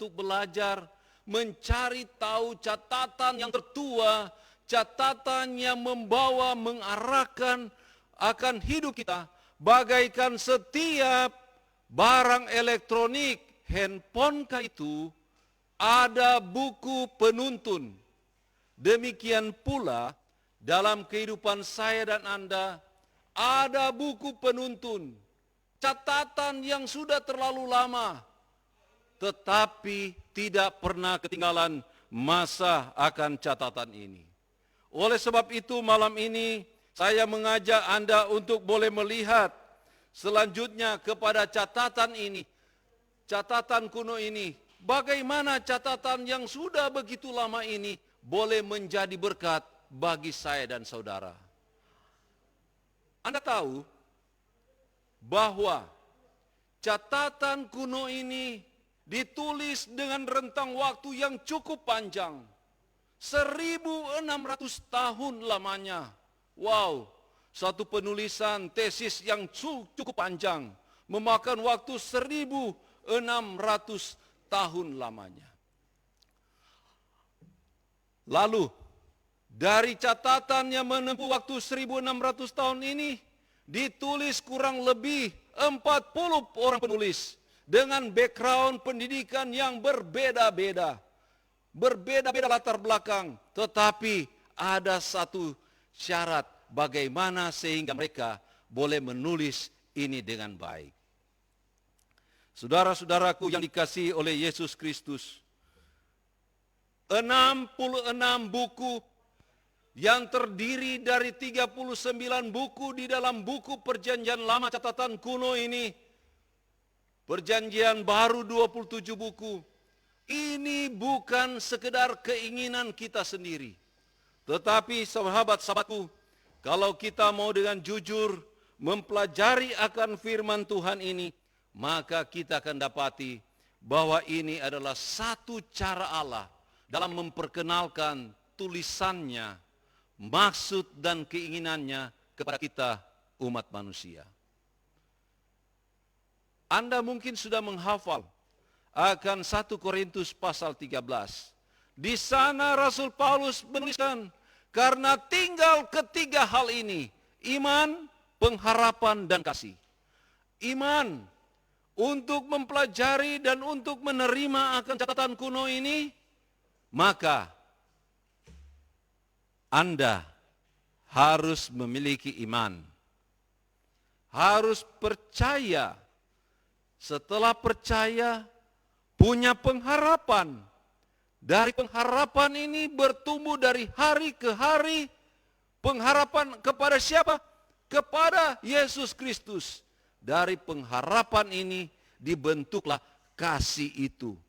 untuk belajar, mencari tahu catatan yang tertua, catatan yang membawa, mengarahkan akan hidup kita, bagaikan setiap barang elektronik, handphonekah itu, ada buku penuntun. Demikian pula dalam kehidupan saya dan Anda, ada buku penuntun, catatan yang sudah terlalu lama, tetapi tidak pernah ketinggalan masa akan catatan ini. Oleh sebab itu malam ini saya mengajak Anda untuk boleh melihat selanjutnya kepada catatan ini, catatan kuno ini. Bagaimana catatan yang sudah begitu lama ini boleh menjadi berkat bagi saya dan saudara. Anda tahu bahwa catatan kuno ini ditulis dengan rentang waktu yang cukup panjang. 1600 tahun lamanya. Wow, satu penulisan tesis yang cukup panjang, memakan waktu 1600 tahun lamanya. Lalu, dari catatan yang menempuh waktu 1600 tahun ini, ditulis kurang lebih 40 orang penulis dengan background pendidikan yang berbeda-beda. Berbeda-beda latar belakang, tetapi ada satu syarat bagaimana sehingga mereka boleh menulis ini dengan baik. Saudara-saudaraku yang dikasihi oleh Yesus Kristus, 66 buku yang terdiri dari 39 buku di dalam buku Perjanjian Lama catatan kuno ini, Perjanjian Baru 27 buku. Ini bukan sekedar keinginan kita sendiri, tetapi sahabat-sahabatku, kalau kita mau dengan jujur mempelajari akan firman Tuhan ini, maka kita akan dapati bahwa ini adalah satu cara Allah dalam memperkenalkan tulisannya, maksud dan keinginannya kepada kita umat manusia. Anda mungkin sudah menghafal akan 1 Korintus pasal 13. Di sana Rasul Paulus menuliskan, karena tinggal ketiga hal ini, iman, pengharapan, dan kasih. Iman, untuk mempelajari dan untuk menerima akan catatan kuno ini, maka Anda harus memiliki iman. Harus percaya. Setelah percaya, punya pengharapan. Dari pengharapan ini bertumbuh dari hari ke hari. Pengharapan kepada siapa? Kepada Yesus Kristus. Dari pengharapan ini dibentuklah kasih itu.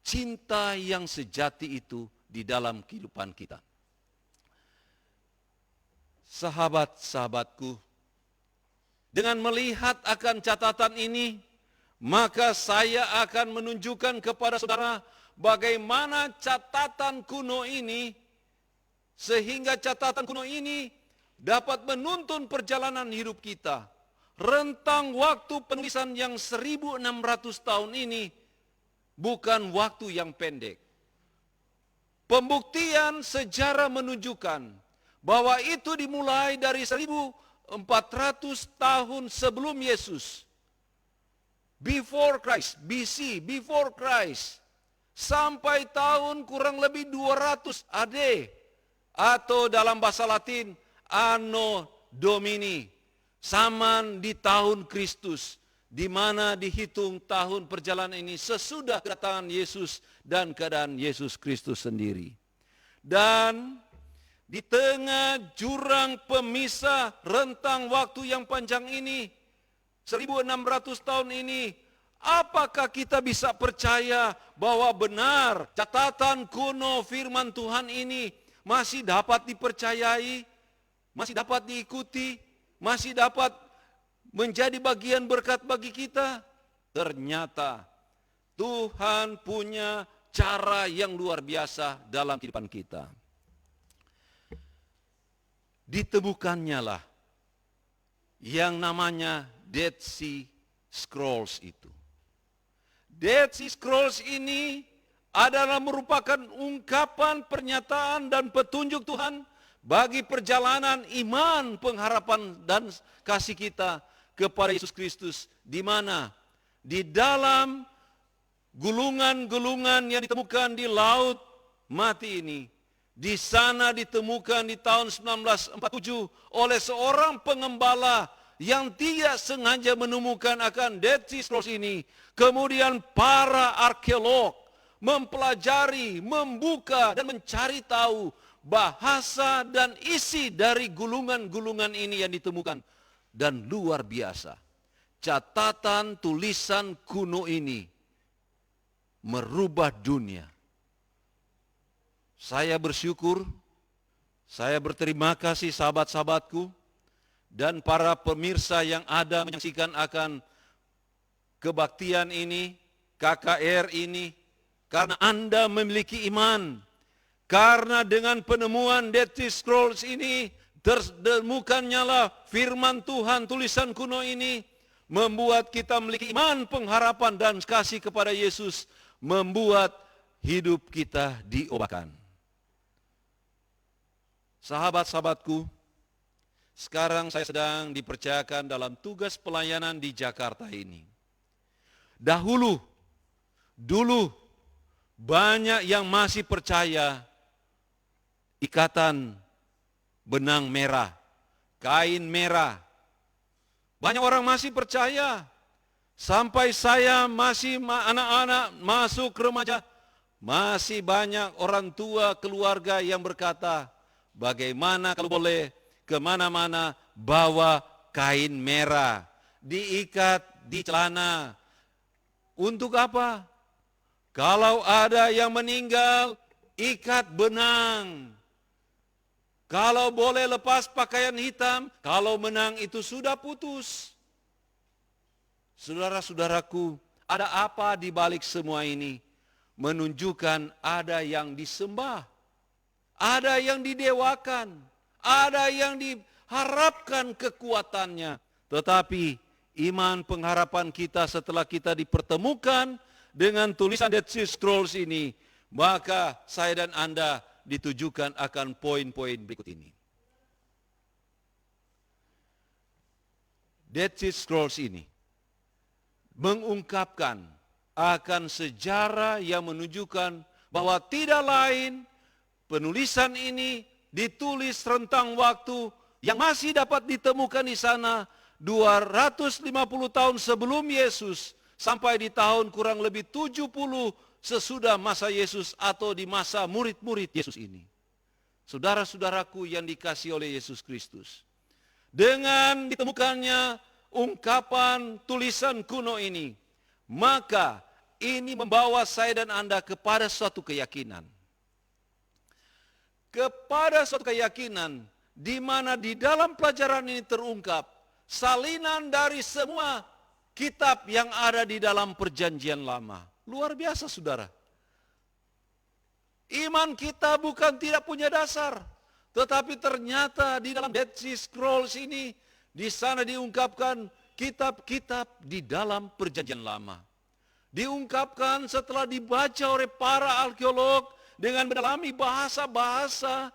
Cinta yang sejati itu di dalam kehidupan kita. Sahabat-sahabatku, dengan melihat akan catatan ini, maka saya akan menunjukkan kepada saudara bagaimana catatan kuno ini, sehingga catatan kuno ini dapat menuntun perjalanan hidup kita. Rentang waktu penulisan yang 1600 tahun ini bukan waktu yang pendek. Pembuktian sejarah menunjukkan bahwa itu dimulai dari 1400 tahun sebelum Yesus. Before Christ, BC, before Christ, sampai tahun kurang lebih 200 AD, atau dalam bahasa Latin, Anno Domini, zaman di tahun Kristus, di mana dihitung tahun perjalanan ini sesudah kedatangan Yesus dan keadaan Yesus Kristus sendiri. Dan di tengah jurang pemisah rentang waktu yang panjang ini, 1600 tahun ini, apakah kita bisa percaya bahwa benar catatan kuno firman Tuhan ini masih dapat dipercayai, masih dapat diikuti, masih dapat menjadi bagian berkat bagi kita? Ternyata Tuhan punya cara yang luar biasa dalam kehidupan kita. Ditemukannya lah yang namanya Dead Sea Scrolls itu. Dead Sea Scrolls ini adalah merupakan ungkapan pernyataan dan petunjuk Tuhan bagi perjalanan iman, pengharapan dan kasih kita kepada Yesus Kristus, di mana di dalam gulungan-gulungan yang ditemukan di laut mati ini, di sana ditemukan di tahun 1947 oleh seorang pengembala yang tidak sengaja menemukan akan Dead Sea Scrolls ini. Kemudian para arkeolog mempelajari, membuka dan mencari tahu bahasa dan isi dari gulungan-gulungan ini yang ditemukan. Dan luar biasa, catatan tulisan kuno ini merubah dunia. Saya bersyukur, saya berterima kasih sahabat-sahabatku dan para pemirsa yang ada menyaksikan akan kebaktian ini, KKR ini, karena Anda memiliki iman. Karena dengan penemuan Dead Sea Scrolls ini, tertemukannya lah firman Tuhan, tulisan kuno ini, membuat kita memiliki iman, pengharapan dan kasih kepada Yesus, membuat hidup kita diubahkan. Sahabat-sahabatku, sekarang saya sedang dipercayakan dalam tugas pelayanan di Jakarta ini. Dulu banyak yang masih percaya ikatan benang merah, kain merah. Banyak orang masih percaya. Sampai saya masih anak-anak masuk remaja, masih banyak orang tua keluarga yang berkata, bagaimana kalau boleh kemana-mana bawa kain merah, diikat di celana. Untuk apa? Kalau ada yang meninggal, ikat benang. Kalau boleh lepas pakaian hitam, kalau menang itu sudah putus. Saudara-saudaraku, ada apa di balik semua ini? Menunjukkan ada yang disembah, ada yang didewakan, ada yang diharapkan kekuatannya. Tetapi iman pengharapan kita setelah kita dipertemukan dengan tulisan Dead Sea Scrolls ini, maka saya dan Anda ditujukan akan poin-poin berikut ini. Dead Sea Scrolls ini mengungkapkan akan sejarah yang menunjukkan bahwa tidak lain penulisan ini ditulis rentang waktu yang masih dapat ditemukan di sana 250 tahun sebelum Yesus sampai di tahun kurang lebih 70 sesudah masa Yesus atau di masa murid-murid Yesus ini. Saudara-saudaraku yang dikasihi oleh Yesus Kristus, dengan ditemukannya ungkapan tulisan kuno ini, maka ini membawa saya dan Anda kepada suatu keyakinan. Kepada suatu keyakinan di mana di dalam pelajaran ini terungkap salinan dari semua kitab yang ada di dalam perjanjian lama. Luar biasa, saudara. Iman kita bukan tidak punya dasar, tetapi ternyata di dalam Dead Sea Scrolls ini, di sana diungkapkan kitab-kitab di dalam perjanjian lama. Diungkapkan setelah dibaca oleh para arkeolog dengan mendalami bahasa-bahasa,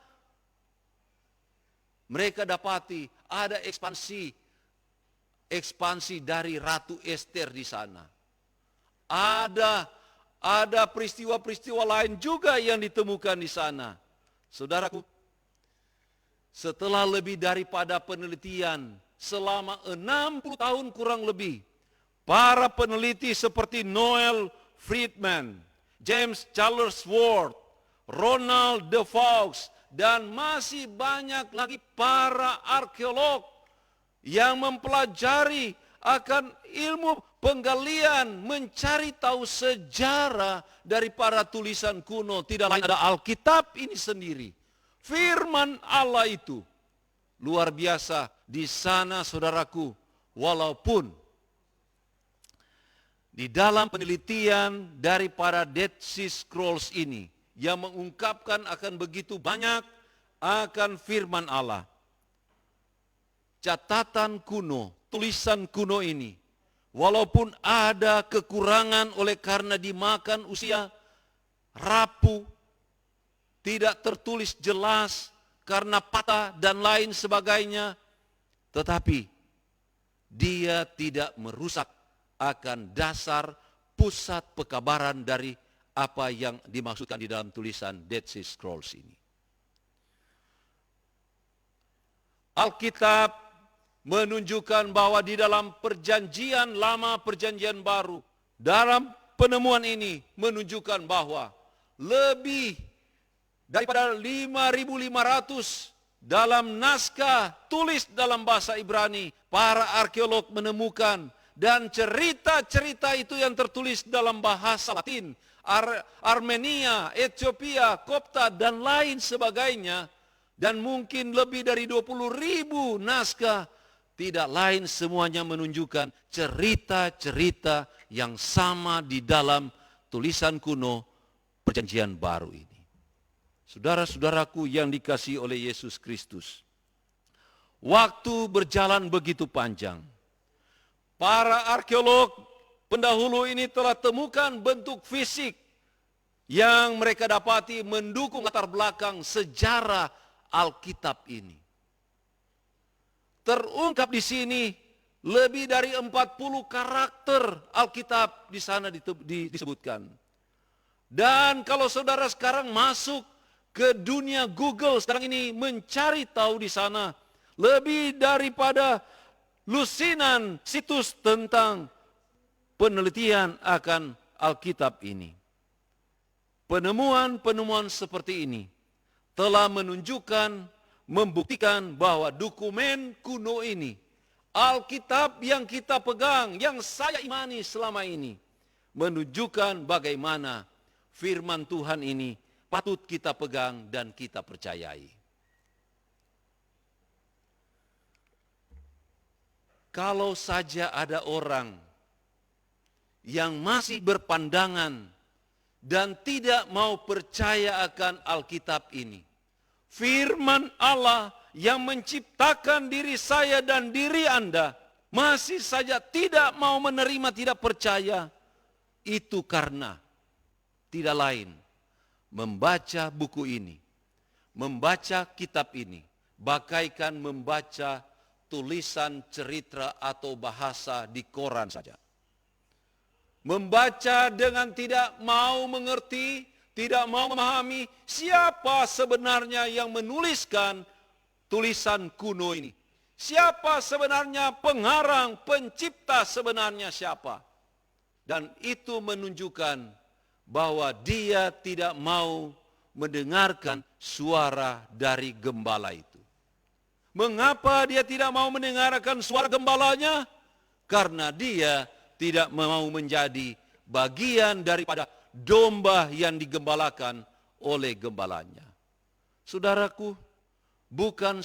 mereka dapati ada ekspansi dari Ratu Ester di sana. Ada peristiwa-peristiwa lain juga yang ditemukan di sana. Saudaraku, setelah lebih daripada penelitian selama 60 tahun kurang lebih, para peneliti seperti Noel Friedman, James Charlesworth, Ronald De Vaux, dan masih banyak lagi para arkeolog yang mempelajari akan ilmu penggalian, mencari tahu sejarah dari para tulisan kuno. Tidak lain ada Alkitab ini sendiri. Firman Allah itu luar biasa di sana, saudaraku. Walaupun di dalam penelitian daripada Dead Sea Scrolls ini yang mengungkapkan akan begitu banyak akan firman Allah, catatan kuno, tulisan kuno ini, walaupun ada kekurangan oleh karena dimakan usia, rapuh, tidak tertulis jelas karena patah dan lain sebagainya, tetapi dia tidak merusak akan dasar pusat pekabaran dari apa yang dimaksudkan di dalam tulisan Dead Sea Scrolls ini. Alkitab menunjukkan bahwa di dalam perjanjian lama, perjanjian baru, dalam penemuan ini menunjukkan bahwa lebih daripada 5.500 dalam naskah tulis dalam bahasa Ibrani, para arkeolog menemukan, dan cerita-cerita itu yang tertulis dalam bahasa Latin, Armenia, Ethiopia, Kopta, dan lain sebagainya, dan mungkin lebih dari 20.000 naskah, tidak lain semuanya menunjukkan cerita-cerita yang sama di dalam tulisan kuno perjanjian baru ini. Saudara-saudaraku yang dikasihi oleh Yesus Kristus, waktu berjalan begitu panjang. Para arkeolog pendahulu ini telah temukan bentuk fisik yang mereka dapati mendukung latar belakang sejarah Alkitab ini. Terungkap di sini lebih dari 40 karakter Alkitab di sana disebutkan. Dan kalau saudara sekarang masuk ke dunia Google sekarang ini mencari tahu di sana, lebih daripada lusinan situs tentang penelitian akan Alkitab ini. Penemuan-penemuan seperti ini telah menunjukkan, membuktikan bahwa dokumen kuno ini, Alkitab yang kita pegang, yang saya imani selama ini, menunjukkan bagaimana firman Tuhan ini patut kita pegang dan kita percayai. Kalau saja ada orang yang masih berpandangan dan tidak mau percaya akan Alkitab ini, firman Allah yang menciptakan diri saya dan diri Anda, masih saja tidak mau menerima, tidak percaya, itu karena tidak lain membaca buku ini, membaca kitab ini, bagaikan membaca tulisan cerita atau bahasa di koran saja. Membaca dengan tidak mau mengerti, tidak mau memahami siapa sebenarnya yang menuliskan tulisan kuno ini. Siapa sebenarnya pengarang, pencipta sebenarnya siapa. Dan itu menunjukkan bahwa dia tidak mau mendengarkan suara dari gembala itu. Mengapa dia tidak mau mendengarkan suara gembalanya? Karena dia tidak mau menjadi bagian daripada domba yang digembalakan oleh gembalanya. Saudaraku, bukan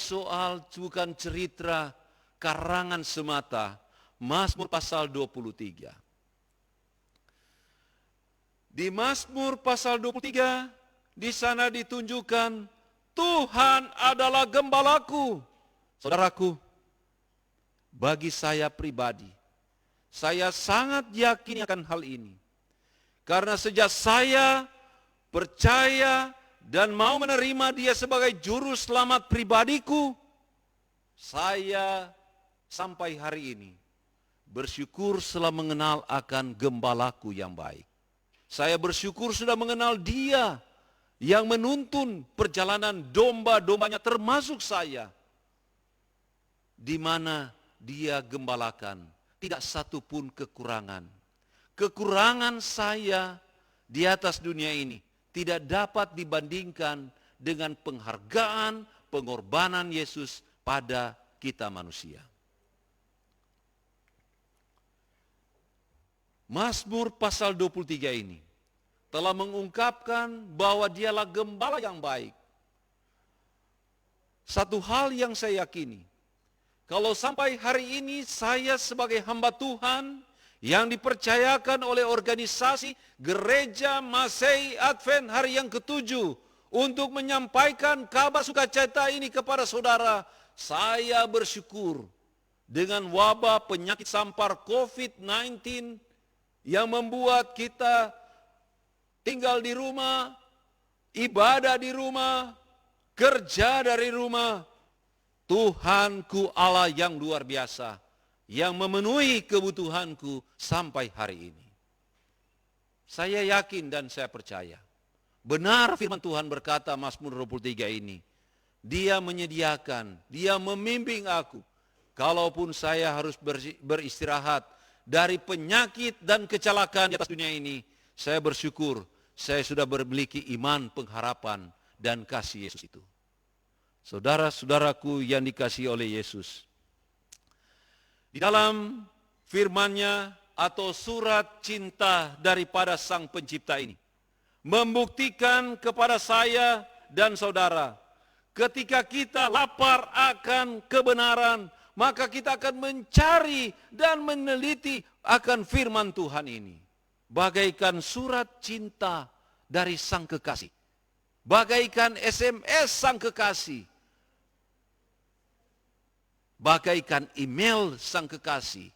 cerita karangan semata, Mazmur pasal 23. Di Mazmur pasal 23, di sana ditunjukkan Tuhan adalah gembalaku. Saudaraku, bagi saya pribadi, saya sangat yakin akan hal ini. Karena sejak saya percaya dan mau menerima dia sebagai juru selamat pribadiku, saya sampai hari ini bersyukur setelah mengenal akan gembalaku yang baik. Saya bersyukur sudah mengenal dia yang menuntun perjalanan domba-dombanya termasuk saya. Di mana dia gembalakan, tidak satu pun kekurangan. Kekurangan saya di atas dunia ini tidak dapat dibandingkan dengan penghargaan, pengorbanan Yesus pada kita manusia. Mazmur pasal 23 ini telah mengungkapkan bahwa dialah gembala yang baik. Satu hal yang saya yakini, kalau sampai hari ini saya sebagai hamba Tuhan yang dipercayakan oleh organisasi Gereja Masehi Advent hari yang ke-7 untuk menyampaikan kabar sukacita ini kepada saudara, saya bersyukur dengan wabah penyakit sampar COVID-19 yang membuat kita tinggal di rumah, ibadah di rumah, kerja dari rumah. Tuhanku Allah yang luar biasa, yang memenuhi kebutuhanku sampai hari ini. Saya yakin dan saya percaya, benar firman Tuhan berkata Mazmur 23 ini, Dia menyediakan, Dia membimbing aku. Kalaupun saya harus beristirahat dari penyakit dan kecelakaan di atas dunia ini, saya bersyukur saya sudah memiliki iman, pengharapan, dan kasih Yesus itu. Saudara-saudaraku yang dikasihi oleh Yesus, di dalam firman-Nya atau surat cinta daripada Sang Pencipta ini, membuktikan kepada saya dan saudara, ketika kita lapar akan kebenaran, maka kita akan mencari dan meneliti akan firman Tuhan ini. Bagaikan surat cinta dari Sang Kekasih. Bagaikan SMS Sang Kekasih. Bagaikan email Sang Kekasih.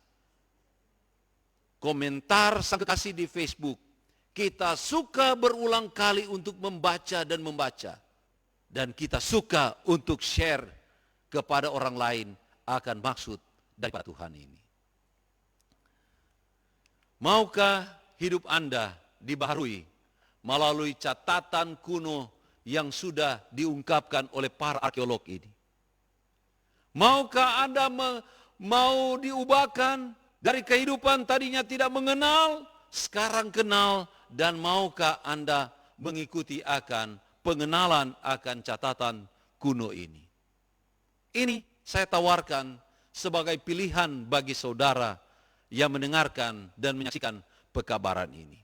Komentar Sang Kekasih di Facebook. Kita suka berulang kali untuk membaca dan membaca. Dan kita suka untuk share kepada orang lain akan maksud daripada Tuhan ini. Maukah hidup Anda dibaharui melalui catatan kuno yang sudah diungkapkan oleh para arkeolog ini? Maukah Anda mau diubahkan dari kehidupan tadinya tidak mengenal, sekarang kenal, dan maukah Anda mengikuti akan pengenalan akan catatan kuno ini? Ini saya tawarkan sebagai pilihan bagi saudara yang mendengarkan dan menyaksikan pekabaran ini.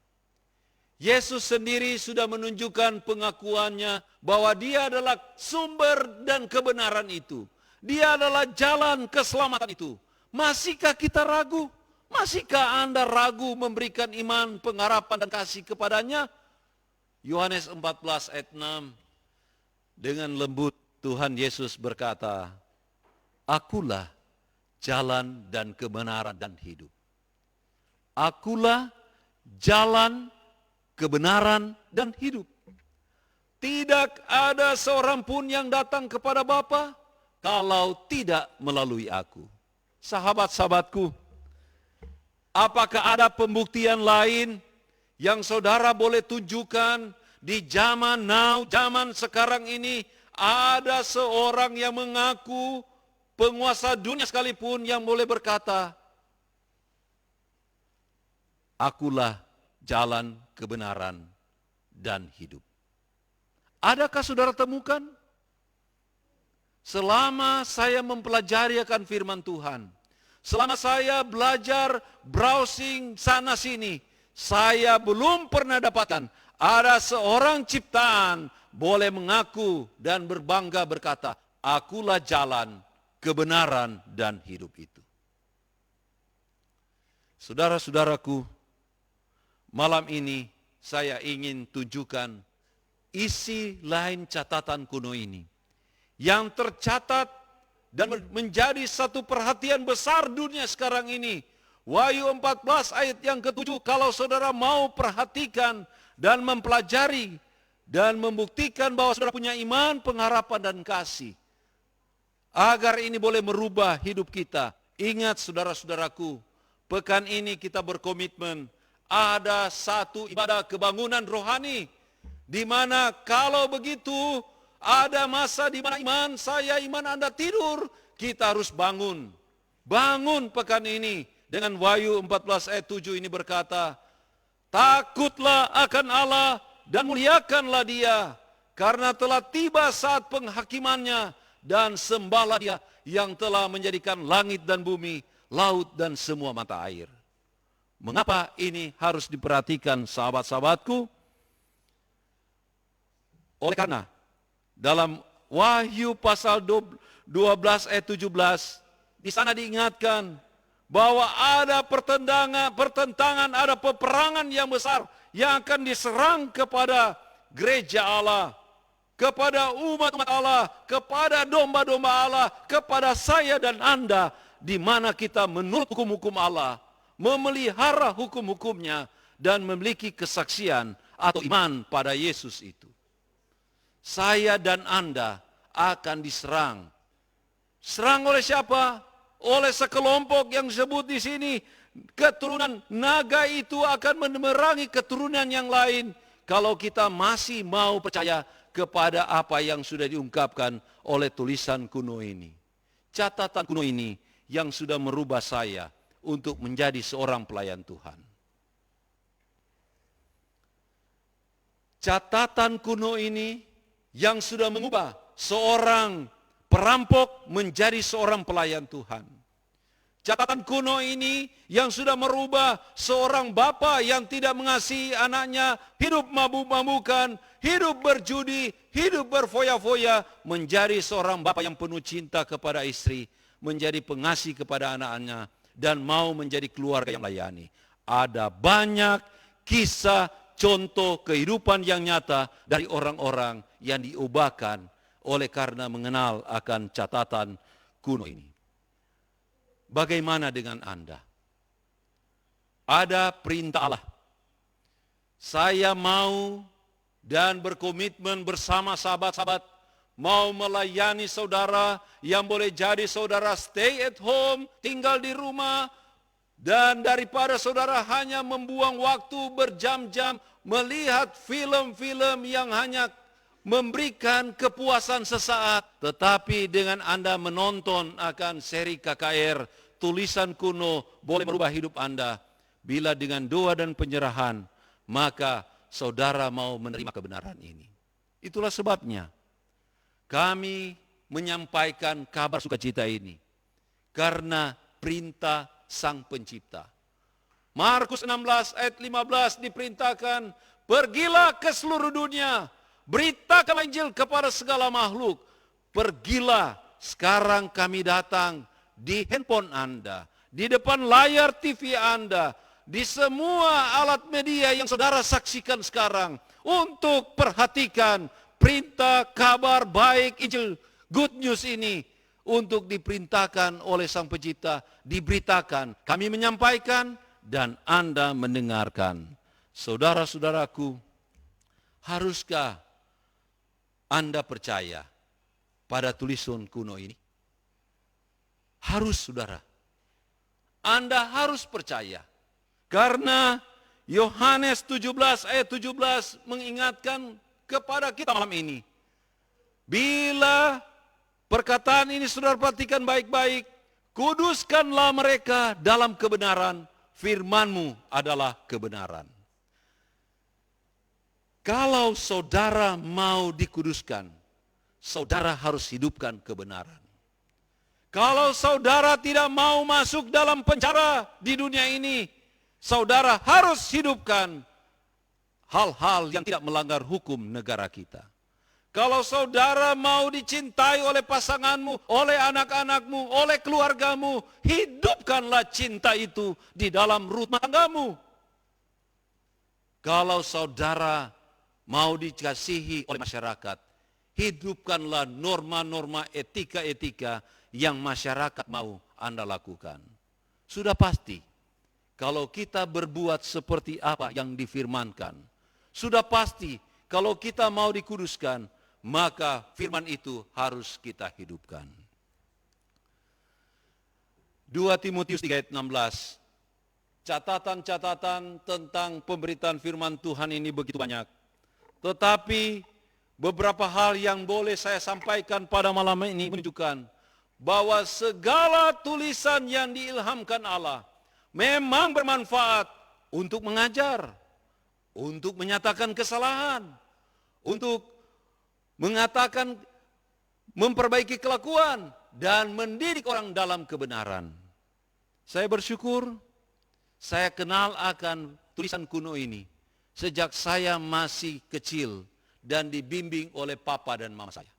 Yesus sendiri sudah menunjukkan pengakuannya bahwa Dia adalah sumber dan kebenaran itu. Dia adalah jalan keselamatan itu. Masihkah kita ragu? Masihkah Anda ragu memberikan iman, pengharapan, dan kasih kepadanya? Yohanes 14 ayat 6, dengan lembut Tuhan Yesus berkata, Akulah jalan dan kebenaran dan hidup. Akulah jalan, kebenaran, dan hidup. Tidak ada seorang pun yang datang kepada Bapa kalau tidak melalui aku. Sahabat-sahabatku, apakah ada pembuktian lain yang saudara boleh tunjukkan di zaman now, zaman sekarang ini, ada seorang yang mengaku penguasa dunia sekalipun yang boleh berkata, Akulah jalan, kebenaran, dan hidup. Adakah saudara temukan? Selama saya mempelajari akan firman Tuhan, selama saya belajar browsing sana sini, saya belum pernah dapatkan ada seorang ciptaan boleh mengaku dan berbangga berkata, Akulah jalan, kebenaran, dan hidup itu. Saudara-saudaraku, malam ini saya ingin tunjukkan isi lain catatan kuno ini yang tercatat dan menjadi satu perhatian besar dunia sekarang ini. Wahyu 14 ayat yang ke-7, kalau saudara mau perhatikan dan mempelajari dan membuktikan bahwa saudara punya iman, pengharapan, dan kasih, agar ini boleh merubah hidup kita. Ingat saudara-saudaraku, pekan ini kita berkomitmen ada satu ibadah kebangunan rohani, di mana kalau begitu ada masa di mana iman saya, iman Anda tidur, kita harus bangun. Bangun pekan ini dengan Wahyu 14 ayat 7 ini berkata, Takutlah akan Allah dan muliakanlah Dia, karena telah tiba saat penghakimannya, dan sembahlah Dia yang telah menjadikan langit dan bumi, laut dan semua mata air. Mengapa ini harus diperhatikan, sahabat-sahabatku? Oleh karena dalam Wahyu pasal 12 ayat 17, di sana diingatkan bahwa ada pertentangan, ada peperangan yang besar yang akan diserang kepada gereja Allah, kepada umat-umat Allah, kepada domba-domba Allah, kepada saya dan Anda, di mana kita menurut hukum-hukum Allah, memelihara hukum-hukumnya, dan memiliki kesaksian atau iman pada Yesus itu. Saya dan Anda akan diserang. Serang oleh siapa? Oleh sekelompok yang disebut di sini keturunan naga itu akan memerangi keturunan yang lain. Kalau kita masih mau percaya kepada apa yang sudah diungkapkan oleh tulisan kuno ini. Catatan kuno ini yang sudah merubah saya untuk menjadi seorang pelayan Tuhan. Catatan kuno ini yang sudah mengubah seorang perampok menjadi seorang pelayan Tuhan. Catatan kuno ini yang sudah merubah seorang bapa yang tidak mengasihi anaknya, hidup mabuk-mabukan, hidup berjudi, hidup berfoya-foya, menjadi seorang bapa yang penuh cinta kepada istri, menjadi pengasih kepada anak-anaknya, dan mau menjadi keluarga yang melayani. Ada banyak kisah contoh kehidupan yang nyata dari orang-orang yang diubahkan oleh karena mengenal akan catatan kuno ini. Bagaimana dengan Anda? Ada perintah Allah. Saya mau dan berkomitmen bersama sahabat-sahabat mau melayani saudara yang boleh jadi saudara stay at home, tinggal di rumah, dan daripada saudara hanya membuang waktu berjam-jam melihat film-film yang hanya memberikan kepuasan sesaat, tetapi dengan Anda menonton akan seri KKR, tulisan kuno boleh merubah hidup Anda. Bila dengan doa dan penyerahan, maka saudara mau menerima kebenaran ini. Itulah sebabnya kami menyampaikan kabar sukacita ini karena perintah Sang Pencipta. Markus 16 ayat 15 diperintahkan, pergilah ke seluruh dunia, beritakan Injil kepada segala makhluk. Pergilah, sekarang kami datang di handphone Anda, di depan layar TV Anda, di semua alat media yang saudara saksikan sekarang, untuk perhatikan perintah kabar baik Injil, good news ini, untuk diperintahkan oleh Sang Pencipta, diberitakan. Kami menyampaikan dan Anda mendengarkan. Saudara-saudaraku, haruskah Anda percaya pada tulisan kuno ini? Harus, saudara. Anda harus percaya. Karena Yohanes 17 ayat 17 mengingatkan kepada kita malam ini. Bila perkataan ini saudara perhatikan baik-baik, kuduskanlah mereka dalam kebenaran, firman-Mu adalah kebenaran. Kalau saudara mau dikuduskan, saudara harus hidupkan kebenaran. Kalau saudara tidak mau masuk dalam penjara di dunia ini, saudara harus hidupkan hal-hal yang tidak melanggar hukum negara kita. Kalau saudara mau dicintai oleh pasanganmu, oleh anak-anakmu, oleh keluargamu, hidupkanlah cinta itu di dalam rumah tanggamu. Kalau saudara mau dikasihi oleh masyarakat, hidupkanlah norma-norma etika-etika yang masyarakat mau Anda lakukan. Sudah pasti, kalau kita berbuat seperti apa yang difirmankan, sudah pasti kalau kita mau dikuduskan, maka firman itu harus kita hidupkan. 2 Timotius 3 ayat 16. Catatan-catatan tentang pemberitaan firman Tuhan ini begitu banyak. Tetapi beberapa hal yang boleh saya sampaikan pada malam ini menunjukkan bahwa segala tulisan yang diilhamkan Allah memang bermanfaat untuk mengajar, untuk menyatakan kesalahan, untuk mengatakan, memperbaiki kelakuan, dan mendidik orang dalam kebenaran. Saya bersyukur, saya kenal akan tulisan kuno ini sejak saya masih kecil dan dibimbing oleh papa dan mama saya.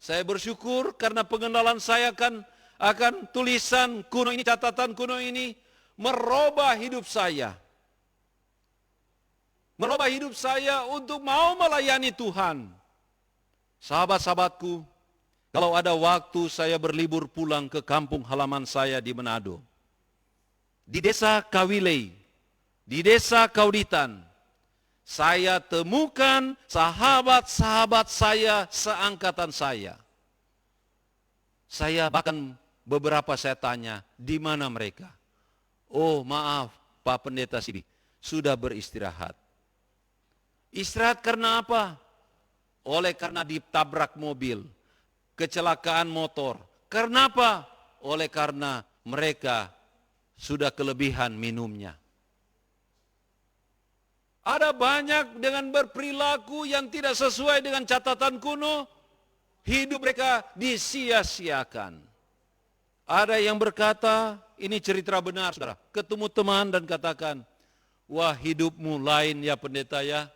Saya bersyukur karena pengenalan saya akan tulisan kuno ini, catatan kuno ini, merubah hidup saya. Merubah hidup saya untuk mau melayani Tuhan. Sahabat-sahabatku, kalau ada waktu saya berlibur pulang ke kampung halaman saya di Manado, di desa Kawilei, di desa Kauditan, saya temukan sahabat-sahabat saya seangkatan saya. Saya bahkan beberapa saya tanya, di mana mereka? Oh maaf Pak Pendeta Sidi, sudah beristirahat. Istirahat karena apa? Oleh karena ditabrak mobil, kecelakaan motor. Karena apa? Oleh karena mereka sudah kelebihan minumnya. Ada banyak dengan berperilaku yang tidak sesuai dengan catatan kuno, hidup mereka disia-siakan. Ada yang berkata, ini cerita benar saudara, ketemu teman dan katakan, wah hidupmu lain ya pendeta ya.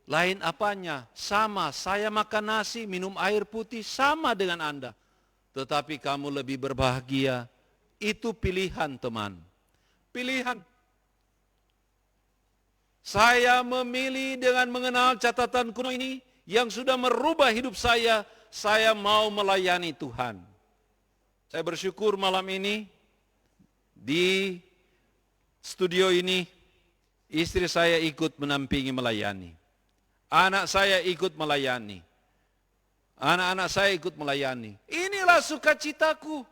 Lain apanya? Sama, saya makan nasi, minum air putih, sama dengan Anda. Tetapi kamu lebih berbahagia, itu pilihan teman. Pilihan. Saya memilih dengan mengenal catatan kuno ini yang sudah merubah hidup saya mau melayani Tuhan. Saya bersyukur malam ini di studio ini istri saya ikut menampingi melayani. Anak saya ikut melayani. Anak-anak saya ikut melayani. Inilah sukacitaku.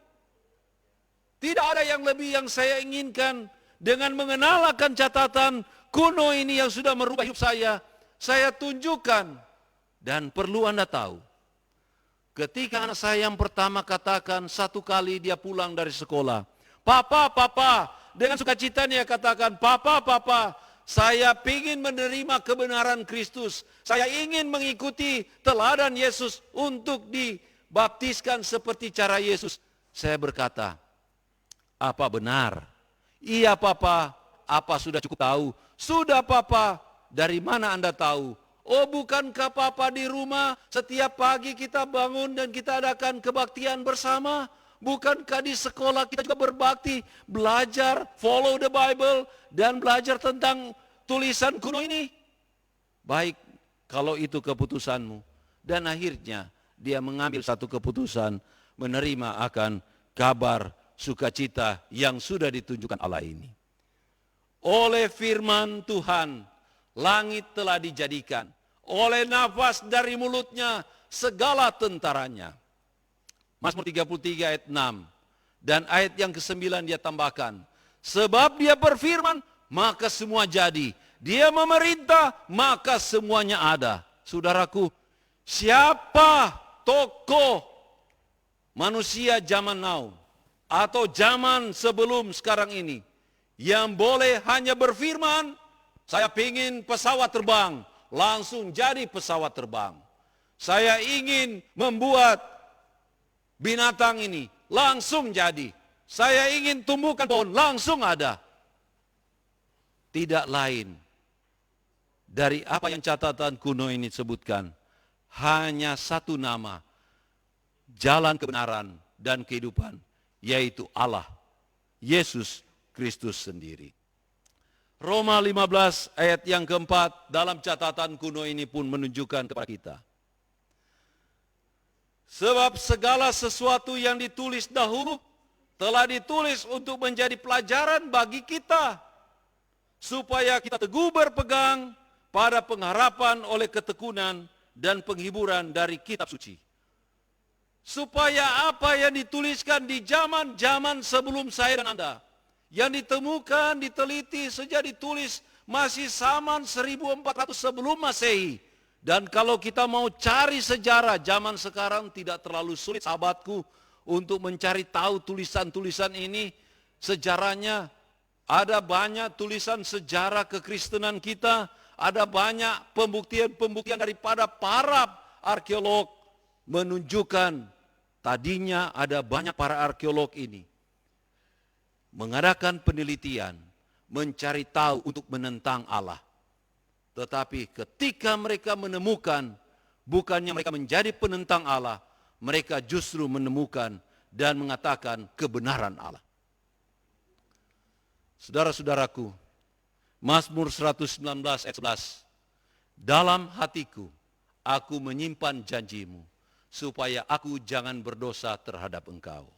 Tidak ada yang lebih yang saya inginkan dengan mengenal akan catatan kuno ini yang sudah merubah hidup saya tunjukkan. Dan perlu Anda tahu, ketika anak saya yang pertama katakan satu kali dia pulang dari sekolah, Papa, dengan sukacita dia katakan, Papa, saya ingin menerima kebenaran Kristus. Saya ingin mengikuti teladan Yesus untuk dibaptiskan seperti cara Yesus. Saya berkata, apa benar? Iya Papa, apa sudah cukup tahu? Sudah Papa, dari mana Anda tahu? Oh bukankah Papa di rumah setiap pagi kita bangun dan kita adakan kebaktian bersama? Bukankah di sekolah kita juga berbakti, belajar, follow the Bible, dan belajar tentang tulisan kuno ini? Baik, kalau itu keputusanmu. Dan akhirnya dia mengambil satu keputusan, menerima akan kabar sukacita yang sudah ditunjukkan Allah ini. Oleh firman Tuhan, langit telah dijadikan. Oleh nafas dari mulutnya, segala tentaranya. Mazmur 33 ayat 6. Dan ayat yang ke-9 dia tambahkan. Sebab dia berfirman, maka semua jadi. Dia memerintah, maka semuanya ada. Saudaraku, siapa tokoh manusia zaman now atau zaman sebelum sekarang ini yang boleh hanya berfirman, saya ingin pesawat terbang, langsung jadi pesawat terbang. Saya ingin membuat binatang ini, langsung jadi. Saya ingin tumbuhkan pohon, langsung ada. Tidak lain dari apa yang catatan kuno ini sebutkan. Hanya satu nama, jalan kebenaran dan kehidupan, yaitu Allah, Yesus Kristus sendiri. Roma 15 ayat yang keempat dalam catatan kuno ini pun menunjukkan kepada kita. Sebab segala sesuatu yang ditulis dahulu telah ditulis untuk menjadi pelajaran bagi kita, supaya kita teguh berpegang pada pengharapan oleh ketekunan dan penghiburan dari kitab suci. Supaya apa yang dituliskan di zaman-zaman sebelum saya dan Anda, yang ditemukan, diteliti, sejak ditulis masih zaman 1400 sebelum Masehi. Dan kalau kita mau cari sejarah zaman sekarang tidak terlalu sulit sahabatku untuk mencari tahu tulisan-tulisan ini. Sejarahnya ada banyak tulisan sejarah kekristenan kita, ada banyak pembuktian-pembuktian daripada para arkeolog menunjukkan tadinya ada banyak para arkeolog ini mengadakan penelitian, mencari tahu untuk menentang Allah. Tetapi ketika mereka menemukan, bukannya mereka menjadi penentang Allah, mereka justru menemukan dan mengatakan kebenaran Allah. Saudara-saudaraku, Mazmur 119 ayat 11, dalam hatiku aku menyimpan janjimu, supaya aku jangan berdosa terhadap engkau.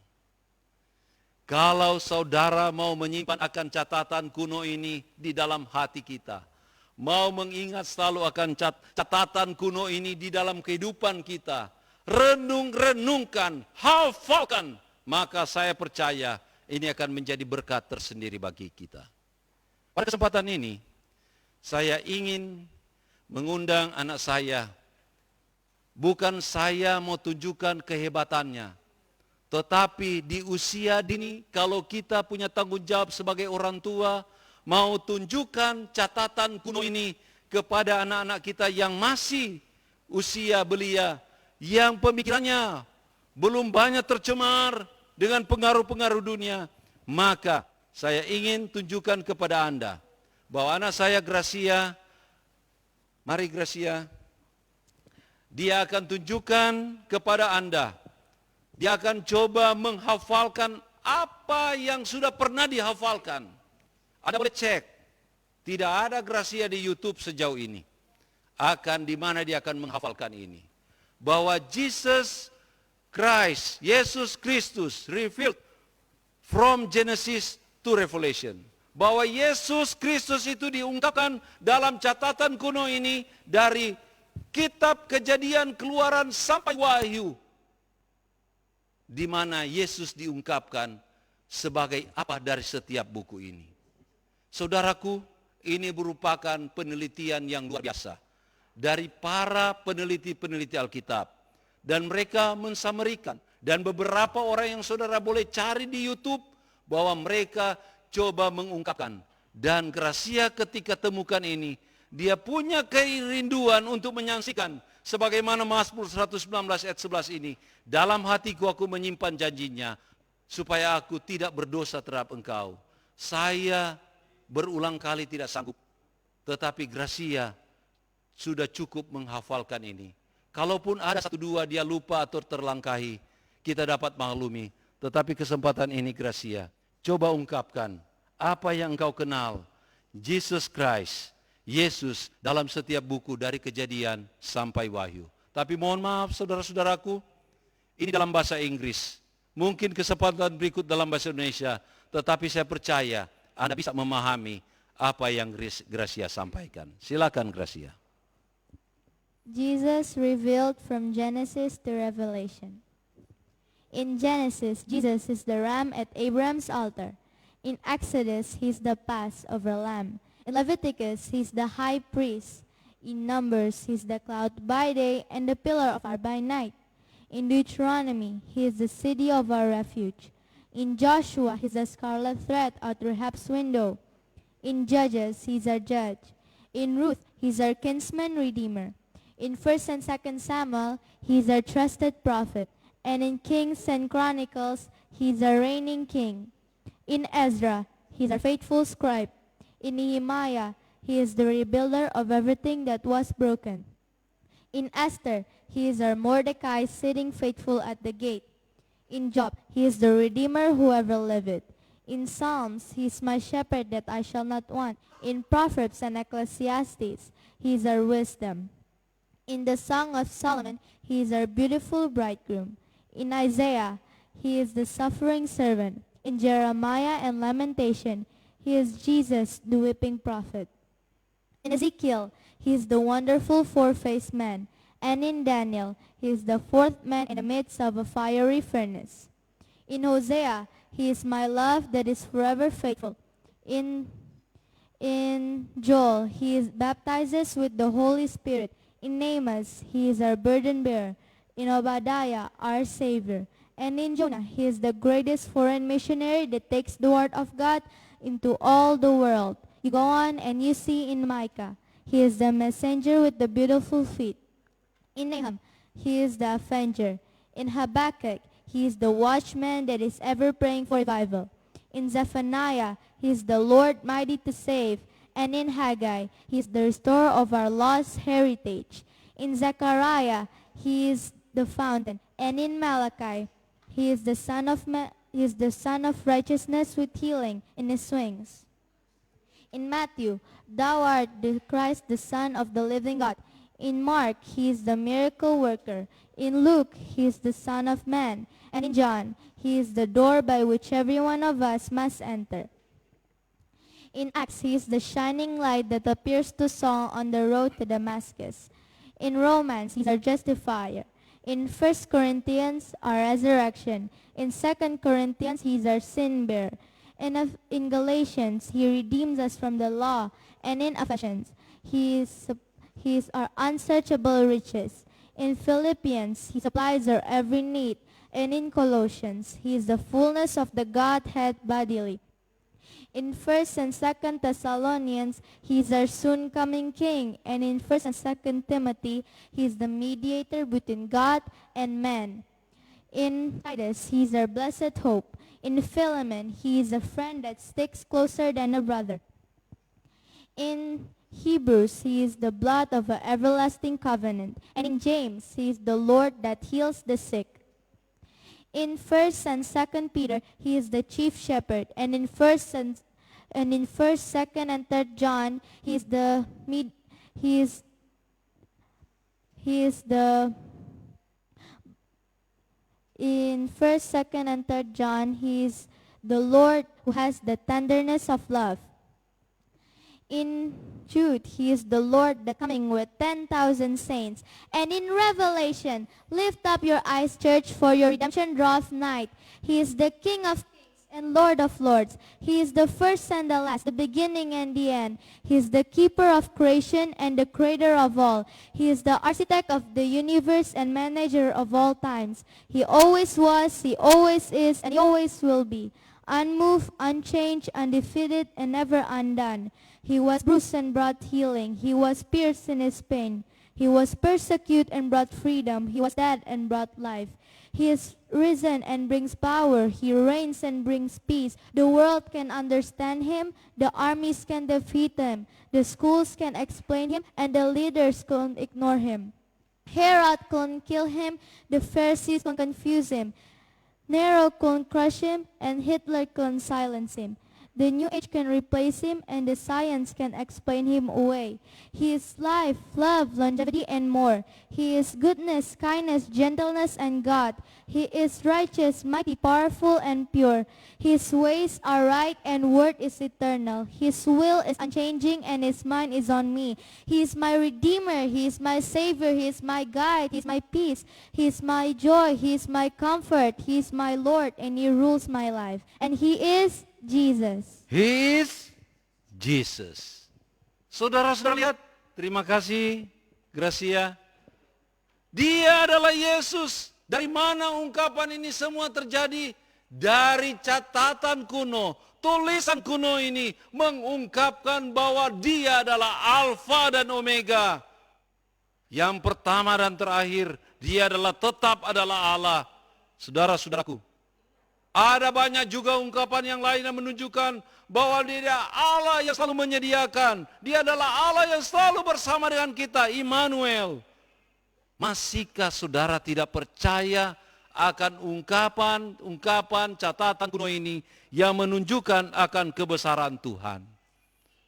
Kalau saudara mau menyimpan akan catatan kuno ini di dalam hati kita, mau mengingat selalu akan catatan kuno ini di dalam kehidupan kita, renungkan, hafalkan, maka saya percaya ini akan menjadi berkat tersendiri bagi kita. Pada kesempatan ini, saya ingin mengundang anak saya. Bukan saya mau tunjukkan kehebatannya, tetapi di usia dini, kalau kita punya tanggung jawab sebagai orang tua, mau tunjukkan catatan kuno ini kepada anak-anak kita yang masih usia belia, yang pemikirannya belum banyak tercemar dengan pengaruh-pengaruh dunia, maka saya ingin tunjukkan kepada Anda bahwa anak saya Gracia, mari Gracia, dia akan tunjukkan kepada Anda, dia akan coba menghafalkan apa yang sudah pernah dihafalkan. Anda boleh cek, tidak ada Gracia di YouTube sejauh ini. Akan di mana dia akan menghafalkan ini. Bahwa Jesus Christ, Yesus Kristus revealed from Genesis to Revelation. Bahwa Yesus Kristus itu diungkapkan dalam catatan kuno ini dari kitab Kejadian, Keluaran sampai Wahyu. Di mana Yesus diungkapkan sebagai apa dari setiap buku ini. Saudaraku, ini merupakan penelitian yang luar biasa dari para peneliti-peneliti Alkitab. Dan mereka mensamerikan. Dan beberapa orang yang saudara boleh cari di YouTube bahwa mereka coba mengungkapkan. Dan Gracia ketika temukan ini, dia punya kerinduan untuk menyaksikan. Sebagaimana Mazmur 119 ayat 11 ini. Dalam hatiku aku menyimpan janjinya, supaya aku tidak berdosa terhadap engkau. Saya berulang kali tidak sanggup. Tetapi Gracia sudah cukup menghafalkan ini. Kalaupun ada satu dua dia lupa atau terlangkahi, kita dapat maklumi. Tetapi kesempatan ini Gracia, coba ungkapkan apa yang engkau kenal. Jesus Christ, Yesus dalam setiap buku dari Kejadian sampai Wahyu. Tapi mohon maaf saudara-saudaraku, ini dalam bahasa Inggris. Mungkin kesempatan berikut dalam bahasa Indonesia, tetapi saya percaya Anda bisa memahami apa yang Gracia sampaikan. Silakan Gracia. Jesus revealed from Genesis to Revelation. In Genesis, Jesus is the ram at Abraham's altar. In Exodus, he is the Passover lamb. In Leviticus, he is the high priest. In Numbers, he is the cloud by day and the pillar of fire by night. In Deuteronomy, he is the city of our refuge. In Joshua, he is the scarlet thread out Rahab's window. In Judges, he is our judge. In Ruth, he is our kinsman redeemer. In 1 and 2 Samuel, he is our trusted prophet. And in Kings and Chronicles, he is our reigning king. In Ezra, he is our faithful scribe. In Nehemiah, he is the rebuilder of everything that was broken. In Esther, he is our Mordecai sitting faithful at the gate. In Job, he is the Redeemer who ever lived. In Psalms, he is my shepherd that I shall not want. In Proverbs and Ecclesiastes, he is our wisdom. In the Song of Solomon, he is our beautiful bridegroom. In Isaiah, he is the suffering servant. In Jeremiah and Lamentation, he is Jesus, the weeping prophet. In Ezekiel, he is the wonderful four-faced man. And in Daniel, he is the fourth man in the midst of a fiery furnace. In Hosea, he is my love that is forever faithful. In Joel, he baptizes with the Holy Spirit. In Amos, he is our burden bearer. In Obadiah, our Savior. And in Jonah, he is the greatest foreign missionary that takes the word of God into all the world. You go on and you see in Micah, he is the messenger with the beautiful feet. In Nahum, he is the avenger. In Habakkuk, he is the watchman that is ever praying for revival. In Zephaniah, he is the Lord mighty to save. And in Haggai, he is the restorer of our lost heritage. In Zechariah, he is the fountain. And in Malachi, he is the son of righteousness with healing in his wings. In Matthew, thou art the Christ, the Son of the living God. In Mark, he is the miracle worker. In Luke, he is the Son of Man. And in John, he is the door by which every one of us must enter. In Acts, he is the shining light that appears to Saul on the road to Damascus. In Romans, he is our justifier. In 1 Corinthians, our resurrection. In 2 Corinthians, he is our sin bearer. In Galatians, he redeems us from the law. And in Ephesians, he is our unsearchable riches. In Philippians, he supplies our every need. And in Colossians, he is the fullness of the Godhead bodily. In 1 and 2 Thessalonians, he is our soon-coming King. And in 1 and 2 Timothy, he is the mediator between God and man. In Titus, he is our blessed hope. In Philemon, he is a friend that sticks closer than a brother. In Hebrews, he is the blood of an everlasting covenant. And in James, he is the Lord that heals the sick. In 1 and 2 Peter, he is the chief shepherd. And in 1st, 2nd, and 3rd John, he is the in 1st, 2nd, and 3rd John, he is the Lord who has the tenderness of love. In Jude, he is the Lord the coming with 10,000 saints. And in Revelation, lift up your eyes, church, for your redemption draweth nigh. He is the King of kings and Lord of lords. He is the first and the last, the beginning and the end. He is the keeper of creation and the creator of all. He is the architect of the universe and manager of all times. He always was, he always is, and he always will be. Unmoved, unchanged, undefeated, and never undone. He was bruised and brought healing. He was pierced in his pain. He was persecuted and brought freedom. He was dead and brought life. He is risen and brings power. He reigns and brings peace. The world can understand him. The armies can defeat him. The schools can explain him, and the leaders can ignore him. Herod can kill him. The Pharisees can confuse him. Nero can crush him, and Hitler can silence him. The New Age can replace him, and the science can explain him away. He is life, love, longevity, and more. He is goodness, kindness, gentleness, and God. He is righteous, mighty, powerful, and pure. His ways are right, and word is eternal. His will is unchanging, and his mind is on me. He is my Redeemer. He is my Savior. He is my guide. He is my peace. He is my joy. He is my comfort. He is my Lord, and he rules my life. And he is Jesus. He is Jesus. Saudara-saudara lihat, terima kasih, Gracia. Dia adalah Yesus. Dari mana ungkapan ini semua terjadi? Dari catatan kuno, tulisan kuno ini mengungkapkan bahwa dia adalah Alfa dan Omega. Yang pertama dan terakhir, dia tetap adalah Allah. Saudara-saudaraku, ada banyak juga ungkapan yang lain yang menunjukkan bahwa dia Allah yang selalu menyediakan. Dia adalah Allah yang selalu bersama dengan kita, Immanuel. Masihkah saudara tidak percaya akan ungkapan catatan kuno ini yang menunjukkan akan kebesaran Tuhan?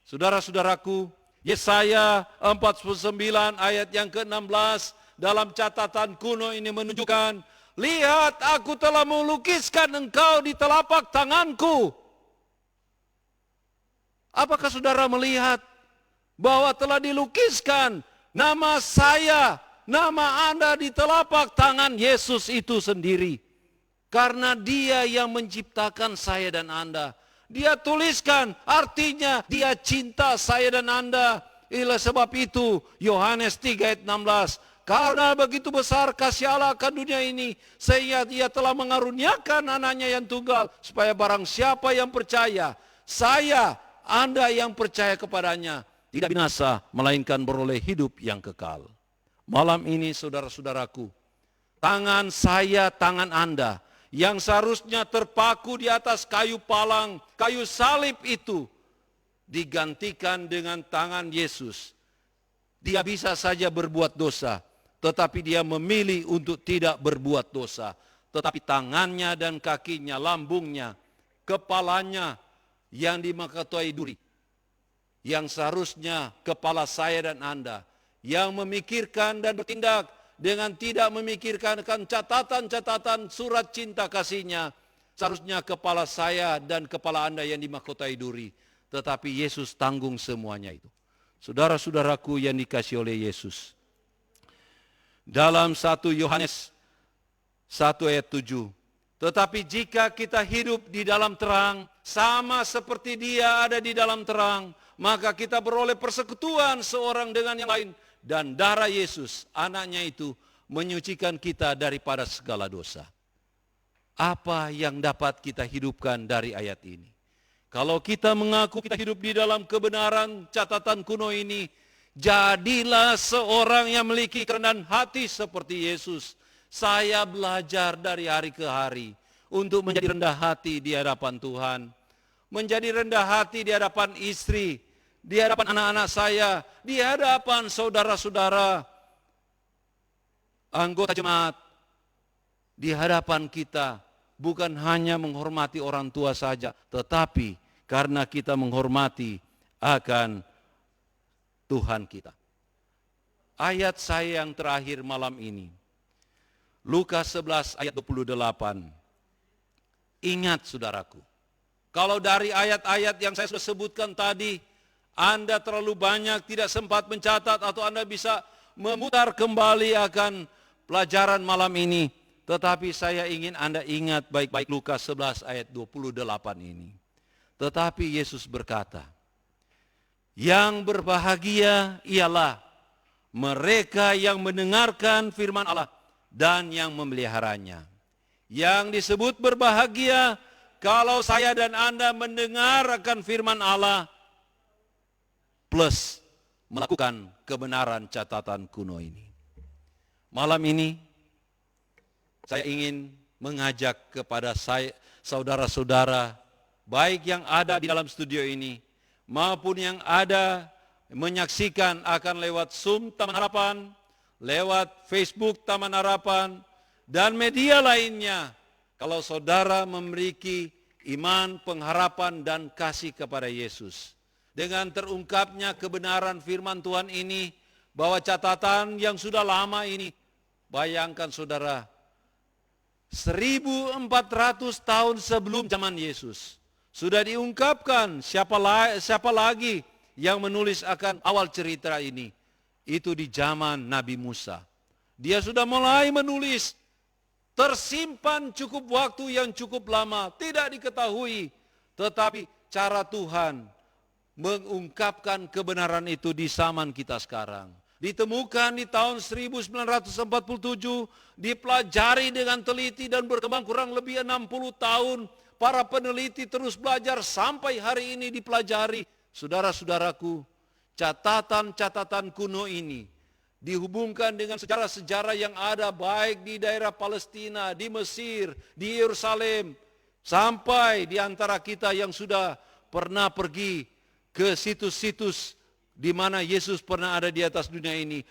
Saudara-saudaraku, Yesaya 49 ayat yang ke-16 dalam catatan kuno ini menunjukkan, lihat, aku telah melukiskan engkau di telapak tanganku. Apakah saudara melihat bahwa telah dilukiskan nama saya, nama Anda di telapak tangan Yesus itu sendiri? Karena dia yang menciptakan saya dan Anda. Dia tuliskan, artinya dia cinta saya dan Anda. Itulah sebab itu Yohanes 3 ayat 16. Karena begitu besar kasih Allah akan dunia ini, sehingga dia telah mengaruniakan anaknya yang tunggal, supaya barang siapa yang percaya, saya, Anda yang percaya kepadanya, tidak binasa, melainkan beroleh hidup yang kekal. Malam ini saudara-saudaraku, tangan saya, tangan Anda, yang seharusnya terpaku di atas kayu palang, kayu salib itu, digantikan dengan tangan Yesus. Dia bisa saja berbuat dosa, tetapi dia memilih untuk tidak berbuat dosa. Tetapi tangannya dan kakinya, lambungnya, kepalanya yang dimahkotoi duri, yang seharusnya kepala saya dan Anda, yang memikirkan dan bertindak dengan tidak memikirkan catatan-catatan surat cinta kasihnya, seharusnya kepala saya dan kepala Anda yang dimahkotoi duri. tetapi Yesus tanggung semuanya itu. Saudara-saudaraku yang dikasihi oleh Yesus, dalam 1 Yohanes 1 ayat 7, tetapi jika kita hidup di dalam terang, sama seperti Dia ada di dalam terang, maka kita beroleh persekutuan seorang dengan yang lain, dan darah Yesus, anaknya itu, menyucikan kita daripada segala dosa. Apa yang dapat kita hidupkan dari ayat ini? Kalau kita mengaku kita hidup di dalam kebenaran catatan kuno ini, jadilah seorang yang memiliki kerendahan hati seperti Yesus. Saya belajar dari hari ke hari untuk menjadi rendah hati di hadapan Tuhan. Menjadi rendah hati di hadapan istri, di hadapan anak-anak saya, di hadapan saudara-saudara, anggota jemaat, di hadapan kita. Bukan hanya menghormati orang tua saja, tetapi karena kita menghormati akan Tuhan kita. Ayat saya yang terakhir malam ini, Lukas 11 ayat 28. Ingat saudaraku, kalau dari ayat-ayat yang saya sudah sebutkan tadi, Anda terlalu banyak tidak sempat mencatat atau Anda bisa memutar kembali akan pelajaran malam ini. Tetapi saya ingin Anda ingat baik-baik Lukas 11 ayat 28 ini. Tetapi Yesus berkata, yang berbahagia ialah mereka yang mendengarkan firman Allah dan yang memeliharanya. Yang disebut berbahagia kalau saya dan Anda mendengarkan firman Allah plus melakukan kebenaran catatan kuno ini. Malam ini saya ingin mengajak kepada saudara-saudara, baik yang ada di dalam studio ini, maupun yang ada menyaksikan akan lewat Zoom Taman Harapan, lewat Facebook Taman Harapan, dan media lainnya. Kalau saudara memiliki iman, pengharapan, dan kasih kepada Yesus, dengan terungkapnya kebenaran firman Tuhan ini, bahwa catatan yang sudah lama ini, bayangkan saudara, 1400 tahun sebelum zaman Yesus sudah diungkapkan siapa lagi yang menulis akan awal cerita ini. Itu di zaman Nabi Musa. Dia sudah mulai menulis, tersimpan cukup waktu yang cukup lama, tidak diketahui. Tetapi cara Tuhan mengungkapkan kebenaran itu di zaman kita sekarang. Ditemukan di tahun 1947, dipelajari dengan teliti dan berkembang kurang lebih 60 tahun. Para peneliti terus belajar sampai hari ini dipelajari. Saudara-saudaraku, catatan-catatan kuno ini dihubungkan dengan sejarah-sejarah yang ada baik di daerah Palestina, di Mesir, di Yerusalem, sampai di antara kita yang sudah pernah pergi ke situs-situs di mana Yesus pernah ada di atas dunia ini.